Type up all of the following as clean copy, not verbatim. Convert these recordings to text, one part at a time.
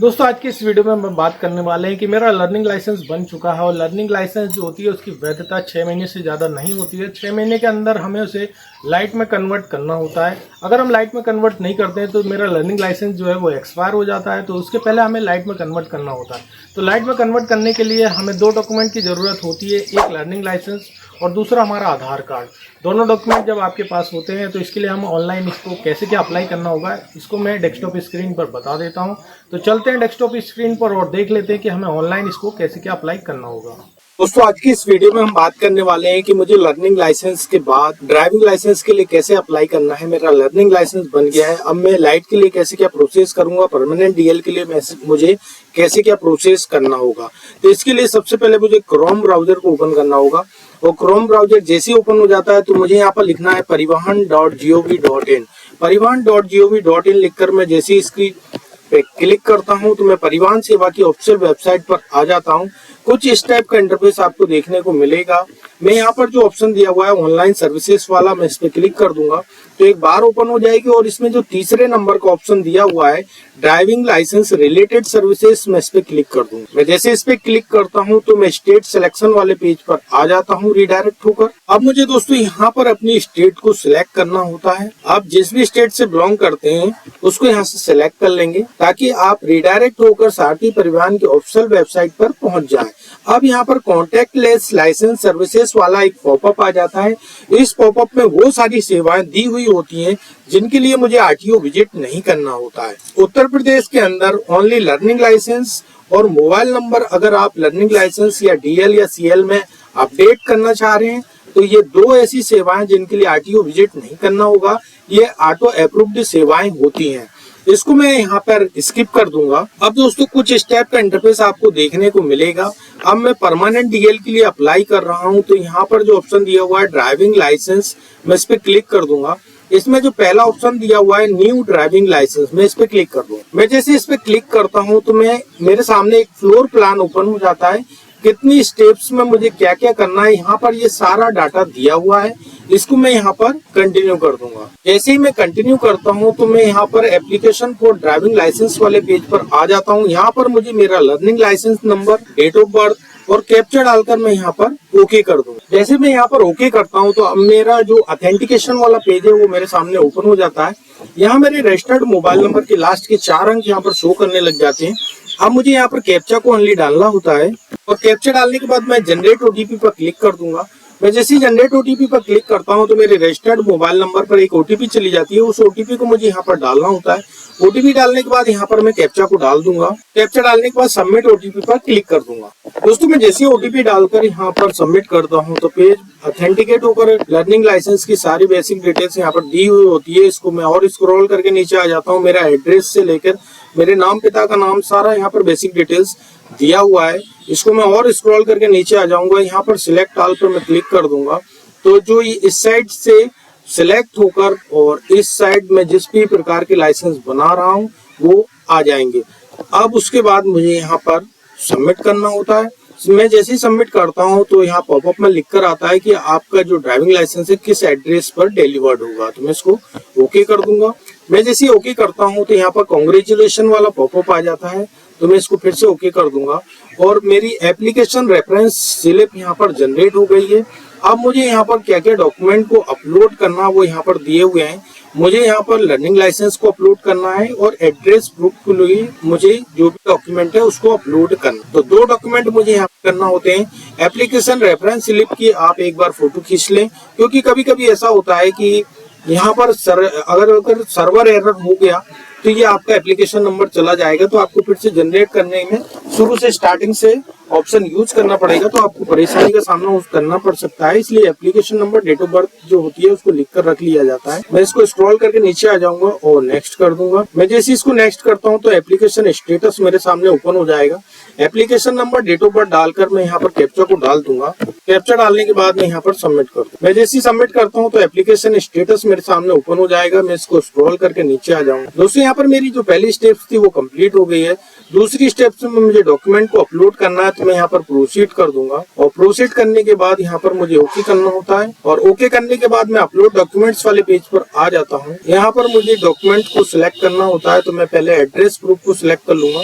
दोस्तों आज की इस वीडियो में हम बात करने वाले हैं कि मेरा लर्निंग लाइसेंस बन चुका है और लर्निंग लाइसेंस जो होती है उसकी वैधता 6 महीने से ज़्यादा नहीं होती है। 6 महीने के अंदर हमें उसे लाइट में कन्वर्ट करना होता है। अगर हम लाइट में कन्वर्ट नहीं करते हैं तो मेरा लर्निंग लाइसेंस जो है वो एक्सपायर हो जाता है, तो उसके पहले हमें लाइट में कन्वर्ट करना होता है। तो लाइट में कन्वर्ट करने के लिए हमें 2 डॉक्यूमेंट की ज़रूरत होती है, एक लर्निंग लाइसेंस और दूसरा हमारा आधार कार्ड। दोनों डॉक्यूमेंट जब आपके पास होते हैं तो इसके लिए हम ऑनलाइन इसको कैसे क्या अप्लाई करना होगा इसको मैं डेस्कटॉप स्क्रीन पर बता देता हूं। तो चलते हैं डेस्कटॉप स्क्रीन पर और देख लेते हैं कि हमें ऑनलाइन इसको कैसे क्या अप्लाई करना होगा। दोस्तों आज की इस वीडियो में हम बात करने वाले हैं कि मुझे लर्निंग लाइसेंस के बाद ड्राइविंग लाइसेंस के लिए कैसे अप्लाई करना है। मेरा लर्निंग लाइसेंस बन गया है, अब मैं लाइट के लिए कैसे क्या प्रोसेस करूंगा, परमानेंट डीएल के लिए मुझे कैसे क्या प्रोसेस करना होगा। तो इसके लिए सबसे पहले मुझे क्रोम ब्राउजर को ओपन करना होगा और क्रोम ब्राउजर जैसे ही ओपन हो जाता है तो मुझे यहाँ पर लिखना है परिवहन.gov.in। परिवहन.gov.in लिखकर मैं जैसे इसकी पे क्लिक करता हूं तो मैं परिवहन सेवा की ऑफिशियल वेबसाइट पर आ जाता हूं। कुछ इस टाइप का इंटरफेस आपको देखने को मिलेगा। मैं यहाँ पर जो ऑप्शन दिया हुआ है ऑनलाइन सर्विसेज वाला, मैं इस पे क्लिक कर दूंगा तो एक बार ओपन हो जाएगी और इसमें जो तीसरे नंबर का ऑप्शन दिया हुआ है ड्राइविंग लाइसेंस रिलेटेड सर्विसेज, मैं इस पे क्लिक कर दूंगा। मैं जैसे इस पे क्लिक करता हूं तो मैं स्टेट सिलेक्शन वाले पेज पर आ जाता हूं रिडायरेक्ट होकर। अब मुझे दोस्तों यहाँ पर अपनी स्टेट को सिलेक्ट करना होता है। आप जिस भी स्टेट से बिलोंग करते हैं उसको यहाँ से सिलेक्ट कर लेंगे ताकि आप रिडायरेक्ट होकर सारथी परिवहन की ऑफिशियल वेबसाइट पर पहुंच जाए। अब यहाँ पर कॉन्टैक्टलेस लाइसेंस सर्विसेज वाला एक पॉपअप आ जाता है। इस पॉपअप में वो सारी सेवाएं दी हुई होती हैं जिनके लिए मुझे आरटीओ विजिट नहीं करना होता है। उत्तर प्रदेश के अंदर ओनली लर्निंग लाइसेंस और मोबाइल नंबर, अगर आप लर्निंग लाइसेंस या डीएल या सीएल में अपडेट करना चाह रहे हैं तो ये 2 ऐसी सेवाएं जिनके लिए आरटीओ विजिट नहीं करना होगा। ये ऑटो अप्रूव्ड सेवाएं होती हैं, इसको मैं यहाँ पर स्किप कर दूंगा। अब दोस्तों कुछ इस टाइप का इंटरफेस आपको देखने को मिलेगा। अब मैं परमानेंट डीएल के लिए अप्लाई कर रहा हूँ तो यहाँ पर जो ऑप्शन दिया हुआ है ड्राइविंग लाइसेंस, मैं इस पे क्लिक कर दूंगा। इसमें जो पहला ऑप्शन दिया हुआ है न्यू ड्राइविंग लाइसेंस, मैं इस पे क्लिक कर दूंगा। मैं जैसे इस पे क्लिक करता हूँ तो मेरे सामने एक फ्लोर प्लान ओपन हो जाता है। कितनी स्टेप्स में मुझे क्या क्या करना है यहाँ पर ये सारा डाटा दिया हुआ है। इसको मैं यहाँ पर कंटिन्यू कर दूंगा। जैसे ही मैं कंटिन्यू करता हूँ तो मैं यहाँ पर एप्लीकेशन फॉर ड्राइविंग लाइसेंस वाले पेज पर आ जाता हूँ। यहाँ पर मुझे मेरा learning licence number, date of birth और कैप्चा डालकर मैं यहाँ पर ओके कर दूंगा। जैसे मैं यहाँ पर ओके करता हूँ तो अब मेरा जो ऑथेंटिकेशन वाला पेज है वो मेरे सामने ओपन हो जाता है। यहाँ मेरे रजिस्टर्ड मोबाइल नंबर के लास्ट के 4 अंक यहाँ पर शो करने लग जाते हैं। अब मुझे यहाँ पर कैप्चा को ओनली डालना होता है और कैप्चा डालने के बाद मैं जनरेट ओटीपी पर क्लिक कर दूंगा। मैं जैसे ही जनरेट ओटीपी पर क्लिक करता हूं तो मेरे रजिस्टर्ड मोबाइल नंबर पर एक ओटीपी चली जाती है। उस ओटीपी को मुझे यहाँ पर डालना होता है। ओटीपी डालने के बाद यहाँ पर मैं कैप्चा को डाल दूंगा। कैप्चा डालने के बाद सबमिट ओटीपी पर क्लिक कर दूंगा। दोस्तों मैं जैसे ही ओटीपी डालकर यहाँ पर सबमिट करता हूँ तो पेज ऑथेंटिकेट होकर लर्निंग लाइसेंस की सारी बेसिक डिटेल्स यहाँ पर दी हुई होती है। इसको मैं और स्क्रॉल करके नीचे आ जाता हूँ। मेरा एड्रेस से लेकर मेरे नाम, पिता का नाम, सारा यहाँ पर बेसिक डिटेल्स दिया हुआ है। इसको मैं और स्क्रॉल करके नीचे आ जाऊंगा। यहाँ पर सिलेक्ट ऑल पर मैं क्लिक कर दूंगा तो जो ये इस साइड से सिलेक्ट होकर और इस साइड में जिस भी प्रकार के लाइसेंस बना रहा हूँ वो आ जाएंगे। अब उसके बाद मुझे यहाँ पर सबमिट करना होता है। मैं जैसे ही सबमिट करता हूँ तो यहाँ पॉपअप में लिखकर आता है कि आपका जो ड्राइविंग लाइसेंस है किस एड्रेस पर डिलीवर्ड होगा, तो मैं इसको ओके कर दूंगा। मैं जैसे ही ओके करता हूँ तो यहाँ पर कांग्रेचुलेशन वाला पॉपअप आ जाता है तो मैं इसको फिर से ओके कर दूंगा और मेरी एप्लीकेशन रेफरेंस स्लिप यहाँ पर जनरेट हो गई है। अब मुझे यहाँ पर क्या क्या डॉक्यूमेंट को अपलोड करना वो यहाँ पर दिए हुए हैं। मुझे यहाँ पर लर्निंग लाइसेंस को अपलोड करना है और एड्रेस प्रूफ के लिए मुझे जो भी डॉक्यूमेंट है उसको अपलोड करना। तो 2 डॉक्यूमेंट मुझे यहाँ करना होते हैं। एप्लीकेशन रेफरेंस स्लिप की आप एक बार फोटो खींच लें, क्योंकि कभी कभी ऐसा होता है कि यहाँ पर अगर सर्वर एरर हो गया तो ये आपका एप्लीकेशन नंबर चला जाएगा, तो आपको फिर से जनरेट करने में शुरू से स्टार्टिंग से ऑप्शन यूज करना पड़ेगा, तो आपको परेशानी का सामना करना पड़ सकता है। इसलिए application number, date of birth जो होती है उसको लिखकर रख लिया जाता है। मैं इसको स्क्रॉल करके नीचे आ जाऊंगा और नेक्स्ट कर दूंगा। मैं जैसे इसको नेक्स्ट करता हूं तो एप्लीकेशन स्टेटस मेरे सामने ओपन हो जाएगा। Application number, date of birth डालकर मैं यहाँ पर कैप्चा को डाल दूंगा। कैप्चा डालने के बाद मैं यहाँ पर सबमिट कर दूं। मैं जैसे ही सबमिट करता हूँ तो एप्लीकेशन स्टेटस मेरे सामने ओपन हो जाएगा। मैं इसको स्क्रॉल करके नीचे आ जाऊंगा। दोस्तों यहाँ पर मेरी जो पहली स्टेप्स थी वो कंप्लीट हो गई है। दूसरी स्टेप से मुझे डॉक्यूमेंट को अपलोड करना है, तो मैं यहाँ पर प्रोसीड कर दूंगा और प्रोसीड करने के बाद यहाँ पर मुझे ओके करना होता है और ओके करने के बाद मैं अपलोड डॉक्यूमेंट्स वाले पेज पर आ जाता हूँ। यहाँ पर मुझे डॉक्यूमेंट को सिलेक्ट करना होता है, तो मैं पहले एड्रेस प्रूफ को सिलेक्ट कर लूंगा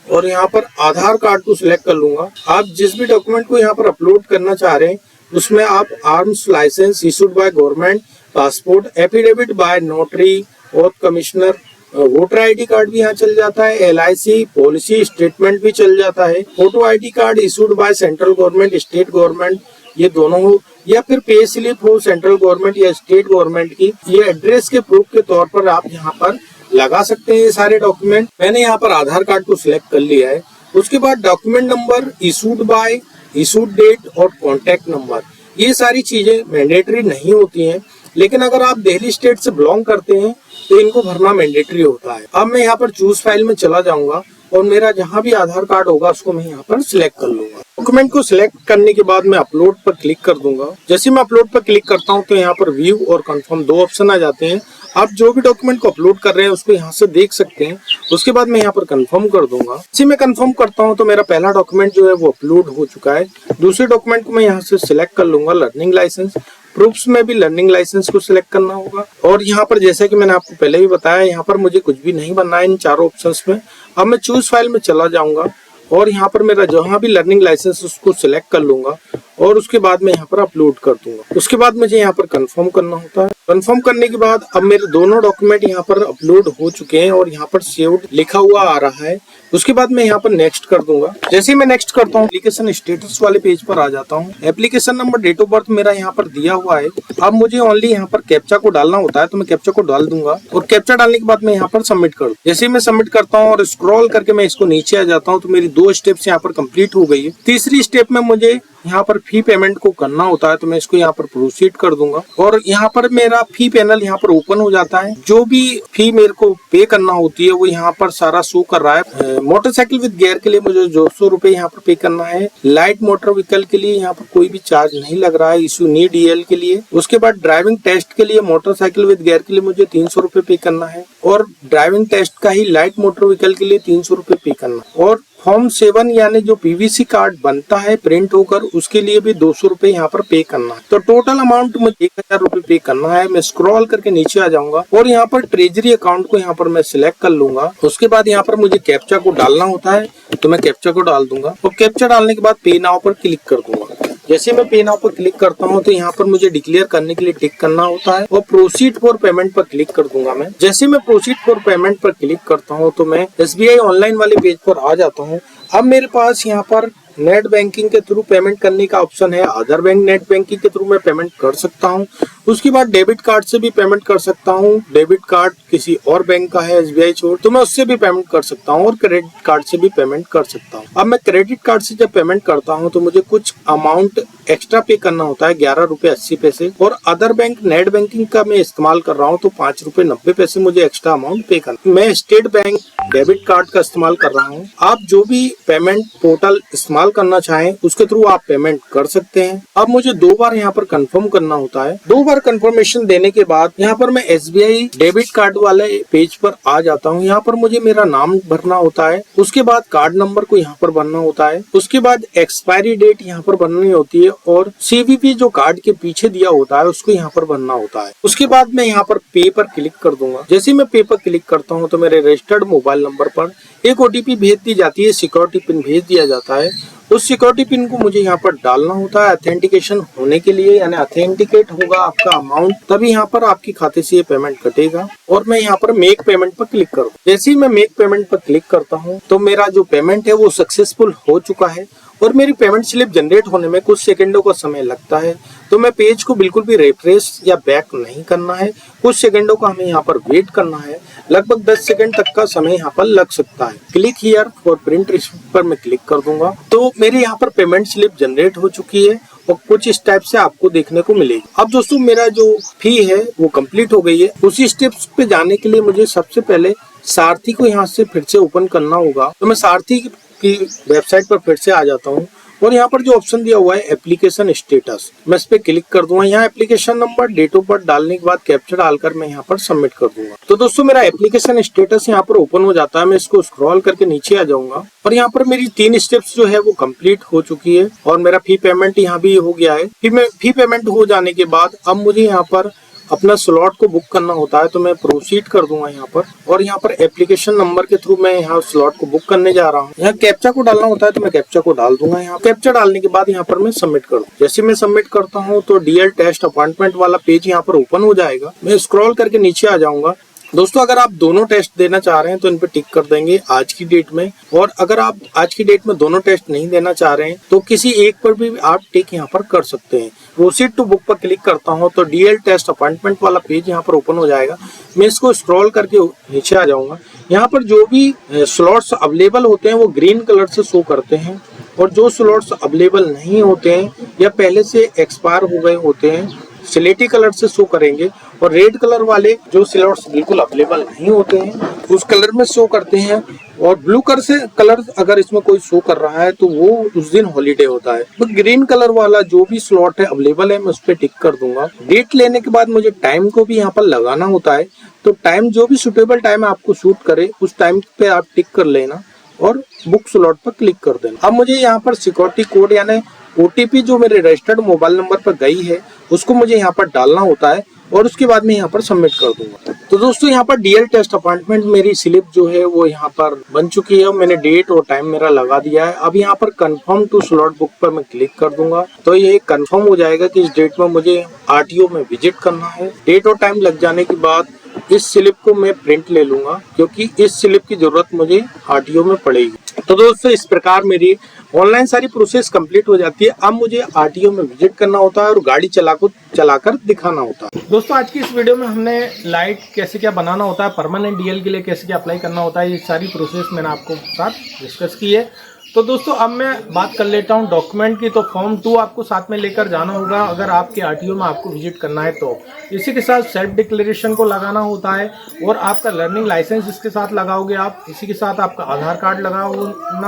और यहाँ पर आधार कार्ड को सिलेक्ट कर लूंगा। आप जिस भी डॉक्यूमेंट को यहाँ पर अपलोड करना चाह रहे हैं उसमें आप arms licence issued by government, passport, affidavit by notary और कमिश्नर, वोटर आईडी कार्ड भी यहाँ चल जाता है, एलआईसी पॉलिसी स्टेटमेंट भी चल जाता है, photo ID card issued by central government, state government, ये दोनों हो, या फिर पे स्लिप हो सेंट्रल गवर्नमेंट या स्टेट गवर्नमेंट की। ये एड्रेस के प्रूफ के तौर पर आप यहाँ पर लगा सकते हैं ये सारे डॉक्यूमेंट। मैंने यहाँ पर आधार कार्ड को सिलेक्ट कर लिया है। उसके बाद document number, issued by, issued date और कॉन्टेक्ट नंबर, ये सारी चीजें मैंडेटरी नहीं होती हैं, लेकिन अगर आप दिल्ली स्टेट से बिलोंग करते हैं तो इनको भरना मैंडेटरी होता है। अब मैं यहाँ पर चूज फाइल में चला जाऊंगा और मेरा जहाँ भी आधार कार्ड होगा उसको मैं यहाँ पर सिलेक्ट कर लूंगा। डॉक्यूमेंट को सिलेक्ट करने के बाद मैं अपलोड पर क्लिक कर दूंगा। जैसे मैं अपलोड पर क्लिक करता हूँ तो यहाँ पर व्यू और कंफर्म दो ऑप्शन आ जाते हैं। आप जो भी डॉक्यूमेंट को अपलोड कर रहे हैं उसको यहाँ से देख सकते हैं। उसके बाद मैं यहाँ पर कंफर्म कर दूंगा। जैसे मैं कंफर्म करता हूँ तो मेरा पहला डॉक्यूमेंट जो है वो अपलोड हो चुका है। दूसरे डॉक्यूमेंट को मैं यहाँ से सिलेक्ट कर लूंगा, लर्निंग लाइसेंस। प्रूफ्स में भी लर्निंग लाइसेंस को सिलेक्ट करना होगा और यहाँ पर जैसा कि मैंने आपको पहले भी बताया, यहाँ पर मुझे कुछ भी नहीं बनना है इन चारों ऑप्शंस में। अब मैं चूज फाइल में चला जाऊंगा और यहाँ पर मेरा जहाँ भी लर्निंग लाइसेंस उसको सिलेक्ट कर लूंगा और उसके बाद मैं यहाँ पर अपलोड कर दूंगा। उसके बाद मुझे यहाँ पर कंफर्म करना होता है। कंफर्म करने के बाद अब मेरे दोनों डॉक्यूमेंट यहाँ पर अपलोड हो चुके हैं और यहाँ पर सेव्ड लिखा हुआ आ रहा है। उसके बाद मैं यहाँ पर नेक्स्ट कर दूंगा। जैसे ही मैं नेक्स्ट करता हूँ एप्लीकेशन स्टेटस वाले पेज पर आ जाता हूँ। Application number, date of birth मेरा यहाँ पर दिया हुआ है। अब मुझे ओनली यहाँ पर कैप्चा को डालना होता है, तो मैं कैप्चा को डाल दूंगा और कैप्चा डालने के बाद मैं यहाँ पर सबमिट कर दूँ। जैसे ही मैं सबमिट करता हूँ और स्क्रॉल करके मैं इसको नीचे आ जाता हूँ तो मेरी 2 स्टेप्स यहाँ पर कंप्लीट हो गई है। तीसरी स्टेप में मुझे यहाँ पर फी पेमेंट को करना होता है, तो मैं इसको यहाँ पर प्रोसीड कर दूंगा और यहाँ पर मेरा फी पैनल यहाँ पर ओपन हो जाता है। जो भी फी मेरे को पे करना होती है वो यहाँ पर सारा शो कर रहा है। मोटरसाइकिल विद गियर के लिए मुझे 200 रुपए यहाँ पर पे करना है। लाइट मोटर व्हीकल के लिए यहाँ पर कोई भी चार्ज नहीं लग रहा है, इशू नी डीएल के लिए। उसके बाद ड्राइविंग टेस्ट के लिए मोटरसाइकिल विद गियर के लिए मुझे 300 रुपए पे करना है और ड्राइविंग टेस्ट का ही लाइट मोटर व्हीकल के लिए 300 रुपए पे करना है। और फॉर्म 7 यानी जो पीवीसी कार्ड बनता है प्रिंट होकर, उसके लिए भी 200 रुपए यहाँ पर पे करना है। तो टोटल अमाउंट मुझे 1000 रुपए पे करना है। मैं स्क्रॉल करके नीचे आ जाऊंगा और यहाँ पर ट्रेजरी अकाउंट को यहाँ पर मैं सिलेक्ट कर लूंगा। उसके बाद यहाँ पर मुझे कैप्चा को डालना होता है, तो मैं कैप्चा को डाल दूंगा और कैप्चा डालने के बाद पे नाउ पर क्लिक कर दूंगा। जैसे मैं पे नाउ पर क्लिक करता हूं तो यहाँ पर मुझे डिक्लेयर करने के लिए टिक करना होता है और प्रोसीड फॉर पेमेंट पर क्लिक कर दूंगा मैं। जैसे मैं प्रोसीड फॉर पेमेंट पर क्लिक करता हूं तो मैं SBI ऑनलाइन वाले पेज पर आ जाता हूं। अब मेरे पास यहाँ पर नेट बैंकिंग के थ्रू पेमेंट करने का ऑप्शन है। अदर बैंक नेट बैंकिंग के थ्रू मैं पेमेंट कर सकता हूँ। उसके बाद डेबिट कार्ड से भी पेमेंट कर सकता हूँ। डेबिट कार्ड किसी और बैंक का है SBI छोड़, तो मैं उससे भी पेमेंट कर सकता हूँ और क्रेडिट कार्ड से भी पेमेंट कर सकता हूँ। अब मैं क्रेडिट कार्ड से जब पेमेंट करता हूँ तो मुझे कुछ अमाउंट एक्स्ट्रा पे करना होता है, 11 रुपए 80 पैसे। और अदर बैंक नेट बैंकिंग का मैं इस्तेमाल कर रहा हूँ तो 5 रुपए 90 पैसे मुझे एक्स्ट्रा अमाउंट पे करना। मैं स्टेट बैंक डेबिट कार्ड का इस्तेमाल कर रहा हूँ। आप जो भी पेमेंट पोर्टल इस्तेमाल करना चाहें उसके थ्रू आप पेमेंट कर सकते हैं। अब मुझे 2 बार यहाँ पर कंफर्म करना होता है। 2 बार कंफर्मेशन देने के बाद यहाँ पर मैं SBI डेबिट कार्ड वाले पेज पर आ जाता हूँ। यहाँ पर मुझे मेरा नाम भरना होता है। उसके बाद कार्ड नंबर को यहाँ पर भरना होता है। उसके बाद एक्सपायरी डेट यहाँ पर भरनी होती है और CVV जो कार्ड के पीछे दिया होता है उसको यहाँ पर भरना होता है। उसके बाद मैं यहाँ पर पे पर क्लिक कर दूंगा। जैसे मैं पे पर क्लिक करता हूँ तो मेरे रजिस्टर्ड मोबाइल नंबर पर एक OTP भेज दी जाती है, सिक्योरिटी पिन भेज दिया जाता है। उस सिक्योरिटी पिन को मुझे यहाँ पर डालना होता है ऑथेंटिकेशन होने के लिए, यानी ऑथेंटिकेट होगा आपका अमाउंट, तभी यहाँ पर आपके खाते से ये पेमेंट कटेगा। और मैं यहाँ पर मेक पेमेंट पर क्लिक करूँ। जैसे ही मैं मेक पेमेंट पर क्लिक करता हूँ तो मेरा जो पेमेंट है वो सक्सेसफुल हो चुका है और मेरी पेमेंट स्लिप जनरेट होने में कुछ सेकंडों का समय लगता है। तो मैं पेज को बिल्कुल भी रिफ्रेश या बैक नहीं करना है, कुछ सेकंडों का हमें यहाँ पर वेट करना है। लगभग 10 सेकंड तक का समय यहाँ पर लग सकता है। Click here for print receipt पर मैं क्लिक कर दूंगा तो मेरे यहाँ पर पेमेंट स्लिप जनरेट हो चुकी है और कुछ इस टाइप से आपको देखने को मिलेगी। अब दोस्तों मेरा जो फी है वो कंप्लीट हो गई है। उसी स्टेप्स पे जाने के लिए मुझे सबसे पहले सारथी को यहाँ से फिर से ओपन करना होगा। तो मैं सारथी की वेबसाइट पर फिर से आ जाता हूँ और यहाँ पर जो ऑप्शन दिया हुआ है एप्लीकेशन स्टेटस, मैं इस पे क्लिक कर दूंगा। यहाँ application number, date of birth डालने के बाद कैप्चर डालकर मैं यहाँ पर सबमिट कर दूंगा। तो दोस्तों मेरा एप्लीकेशन स्टेटस यहाँ पर ओपन हो जाता है। मैं इसको स्क्रॉल करके नीचे आ जाऊंगा और यहाँ पर मेरी 3 स्टेप्स जो है वो कंप्लीट हो चुकी है और मेरा फी पेमेंट यहाँ भी हो गया है। फी पेमेंट हो जाने के बाद अब मुझे यहाँ पर अपना स्लॉट को बुक करना होता है, तो मैं प्रोसीड कर दूंगा यहाँ पर। और यहाँ पर एप्लीकेशन नंबर के थ्रू मैं यहाँ स्लॉट को बुक करने जा रहा हूँ। यहाँ कैप्चा को डालना होता है, तो मैं कैप्चा को डाल दूंगा। यहाँ कैप्चा डालने के बाद यहाँ पर मैं सबमिट कर दूँ। जैसे मैं सबमिट करता हूँ तो डीएल टेस्ट अपॉइंटमेंट वाला पेज यहाँ पर ओपन हो जाएगा। मैं स्क्रॉल करके नीचे आ जाऊंगा। दोस्तों अगर आप दोनों टेस्ट देना चाह रहे हैं तो इन पे टिक कर देंगे आज की डेट में, और अगर आप आज की डेट में दोनों टेस्ट नहीं देना चाह रहे हैं तो किसी एक पर भी आप टिक यहाँ पर कर सकते हैं। प्रोसीड टू बुक पर क्लिक करता हूँ तो डीएल टेस्ट अपॉइंटमेंट वाला पेज यहाँ पर ओपन हो जाएगा। मैं इसको स्क्रॉल करके नीचे आ जाऊंगा। यहाँ पर जो भी स्लॉट्स अवेलेबल होते हैं वो ग्रीन कलर से शो करते हैं, और जो स्लॉट्स अवेलेबल नहीं होते हैं या पहले से एक्सपायर हो गए होते हैं स्लेटी कलर से शो करेंगे, और रेड कलर वाले जो स्लॉट्स बिल्कुल अवेलेबल नहीं होते हैं उस कलर में शो करते हैं। और ब्लू कलर से कलर अगर इसमें कोई शो कर रहा है तो वो उस दिन हॉलीडे होता है। तो ग्रीन कलर वाला जो भी स्लॉट है अवेलेबल है मैं उस पर टिक कर दूंगा। डेट लेने के बाद मुझे टाइम को भी यहाँ पर लगाना होता है, तो टाइम जो भी सुटेबल टाइम आपको सूट करे उस टाइम पे आप टिक कर लेना और बुक स्लॉट पर क्लिक कर देना। अब मुझे यहाँ पर सिक्योरिटी कोड यानी ओटीपी जो मेरे रजिस्टर्ड मोबाइल नंबर पर गई है उसको मुझे यहाँ पर डालना होता है, और उसके बाद मैं यहाँ पर सबमिट कर दूंगा। तो दोस्तों यहाँ पर डीएल टेस्ट अपॉइंटमेंट मेरी स्लिप जो है वो यहाँ पर बन चुकी है। मैंने डेट और टाइम मेरा लगा दिया है। अब यहाँ पर कंफर्म टू स्लॉट बुक पर मैं क्लिक कर दूंगा तो ये कंफर्म हो जाएगा कि इस डेट में मुझे आरटीओ में विजिट करना है। डेट और टाइम लग जाने के बाद इस स्लिप को मैं प्रिंट ले लूंगा, क्योंकि इस स्लिप की जरूरत मुझे आरटीओ में पड़ेगी। तो दोस्तों इस प्रकार मेरी ऑनलाइन सारी प्रोसेस कंप्लीट हो जाती है। अब मुझे आरटीओ में विजिट करना होता है और गाड़ी चलाकर दिखाना होता है। दोस्तों आज की इस वीडियो में हमने लाइट कैसे क्या बनाना होता है, परमानेंट डीएल के लिए कैसे क्या अप्लाई करना होता है, ये सारी प्रोसेस मैंने आपको साथ डिस्कस की है। तो दोस्तों अब मैं बात कर लेता हूँ डॉक्यूमेंट की। तो फॉर्म 2 आपको साथ में लेकर जाना होगा अगर आपके आरटीओ में आपको विजिट करना है तो। इसी के साथ सेल्फ डिक्लेरेशन को लगाना होता है, और आपका लर्निंग लाइसेंस इसके साथ लगाओगे आप। इसी के साथ आपका आधार कार्ड लगा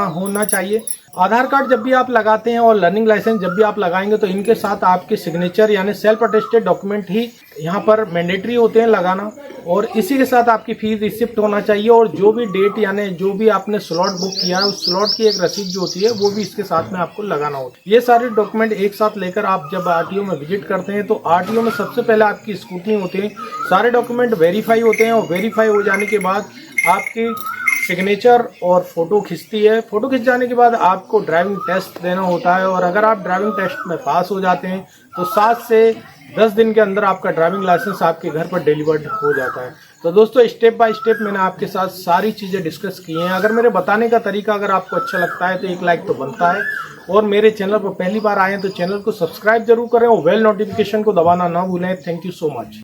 होना चाहिए। आधार कार्ड जब भी आप लगाते हैं और लर्निंग लाइसेंस जब भी आप लगाएंगे तो इनके साथ आपके सिग्नेचर यानी सेल्फ अटेस्टेड डॉक्यूमेंट ही यहाँ पर मैंडेटरी होते हैं लगाना। और इसी के साथ आपकी फीस रिसिप्ट होना चाहिए, और जो भी डेट यानी जो भी आपने स्लॉट बुक किया है उस स्लॉट की एक रसीद जो होती है वो भी इसके साथ में आपको लगाना होता है। ये सारे डॉक्यूमेंट एक साथ लेकर आप जब आरटीओ में विजिट करते हैं तो आरटीओ में सबसे पहले आपकी स्कूटी होती है, सारे डॉक्यूमेंट वेरीफाई होते हैं, और वेरीफाई हो जाने के बाद आपकी सिग्नेचर और फोटो खिंचती है। फोटो खिंच जाने के बाद आपको ड्राइविंग टेस्ट देना होता है, और अगर आप ड्राइविंग टेस्ट में पास हो जाते हैं तो 7 से 10 दिन के अंदर आपका ड्राइविंग लाइसेंस आपके घर पर डिलीवर्ड हो जाता है। तो दोस्तों स्टेप बाय स्टेप मैंने आपके साथ सारी चीज़ें डिस्कस की हैं। अगर मेरे बताने का तरीका अगर आपको अच्छा लगता है तो एक लाइक तो बनता है, और मेरे चैनल पर पहली बार आए हैं तो चैनल को सब्सक्राइब जरूर करें और बेल नोटिफिकेशन को दबाना ना भूलें। Thank you so much.